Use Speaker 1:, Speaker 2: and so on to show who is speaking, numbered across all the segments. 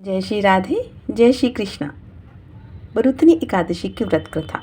Speaker 1: जय श्री राधे जय श्री कृष्णा। बरुथनी एकादशी की व्रत कथा।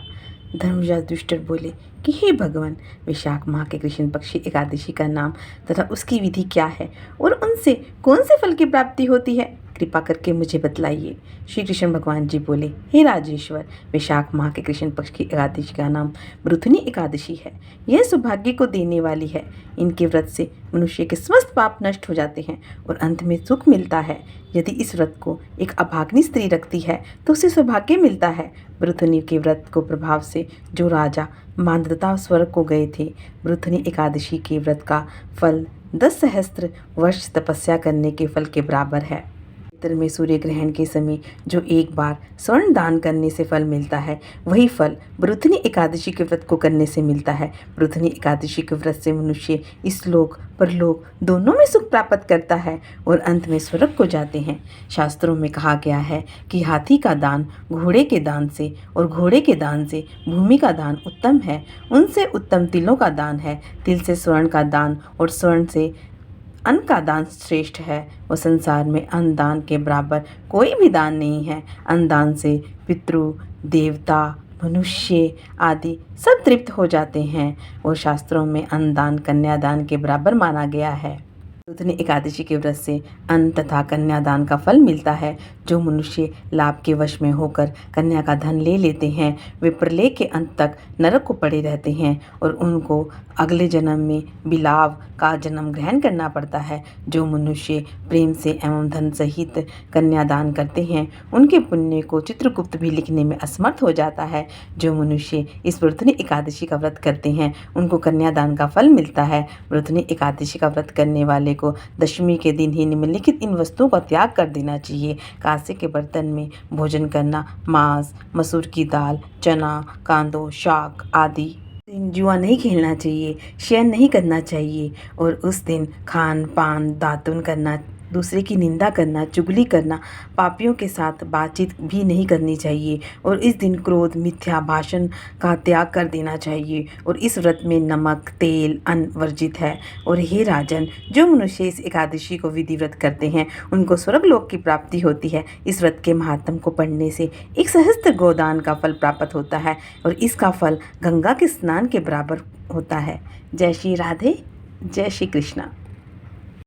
Speaker 1: धर्मराज दुष्टर बोले कि हे भगवान, वैशाख माह के कृष्ण पक्षी एकादशी का नाम तथा उसकी विधि क्या है और उनसे कौन से फल की प्राप्ति होती है, कृपा करके मुझे बतलाइए। श्री कृष्ण भगवान जी बोले, हे राजेश्वर, वैशाख माह के कृष्ण पक्ष की एकादशी का नाम बरुथनी एकादशी है। यह सौभाग्य को देने वाली है। इनके व्रत से मनुष्य के समस्त पाप नष्ट हो जाते हैं और अंत में सुख मिलता है। यदि इस व्रत को एक अभागिनी स्त्री रखती है तो उसे सौभाग्य मिलता है। बरुथनी के व्रत को प्रभाव से जो राजा मांधाता स्वर्ग को गए थे, बरुथनी एकादशी के व्रत का फल 10 सहस्त्र वर्ष तपस्या करने के फल के बराबर है। उत्तर में सूर्य ग्रहण के समय जो एक बार स्वर्ण दान करने से फल मिलता है, वही फल बरुथनी एकादशी के व्रत को करने से मिलता है। बरुथनी एकादशी के व्रत से मनुष्य इस लोक परलोक दोनों में सुख प्राप्त करता है और अंत में स्वर्ग को जाते हैं। शास्त्रों में कहा गया है कि हाथी का दान घोड़े के दान से और घोड़े के दान से भूमि का दान उत्तम है। उनसे उत्तम तिलों का दान है। तिल से स्वर्ण का दान और स्वर्ण से अन्न का दान श्रेष्ठ है। और संसार में अन्न दान के बराबर कोई भी दान नहीं है। अन्न दान से पितृ, देवता, मनुष्य आदि सब तृप्त हो जाते हैं और शास्त्रों में अन्न दान कन्यादान के बराबर माना गया है। बरुथनी एकादशी के व्रत से अन्न तथा कन्यादान का फल मिलता है। जो मनुष्य लाभ के वश में होकर कन्या का धन ले लेते हैं, वे प्रलय के अंत तक नरक को पड़े रहते हैं और उनको अगले जन्म में बिलाव का जन्म ग्रहण करना पड़ता है। जो मनुष्य प्रेम से एवं धन सहित कन्यादान करते हैं, उनके पुण्य को चित्रगुप्त भी लिखने में असमर्थ हो जाता है। जो मनुष्य इस बरुथनी एकादशी का व्रत करते हैं, उनको कन्यादान का फल मिलता है। बरुथनी एकादशी का व्रत करने वाले को दशमी के दिन ही निम्नलिखित इन वस्तुओं का त्याग कर देना चाहिए। कांसे के बर्तन में भोजन करना, मांस, मसूर की दाल, चना, कांदो, शाक आदि। दिन जुआ नहीं खेलना चाहिए, शयन नहीं करना चाहिए और उस दिन खान पान दातुन करना, दूसरे की निंदा करना, चुगली करना, पापियों के साथ बातचीत भी नहीं करनी चाहिए और इस दिन क्रोध, मिथ्या भाषण का त्याग कर देना चाहिए और इस व्रत में नमक, तेल, अन्न वर्जित है। और हे राजन, जो मनुष्य इस एकादशी को विधि व्रत करते हैं, उनको स्वर्गलोक की प्राप्ति होती है। इस व्रत के महात्म को पढ़ने से 1 सहस्त्र गोदान का फल प्राप्त होता है और इसका फल गंगा के स्नान के बराबर होता है। जय श्री राधे जय श्री कृष्णा।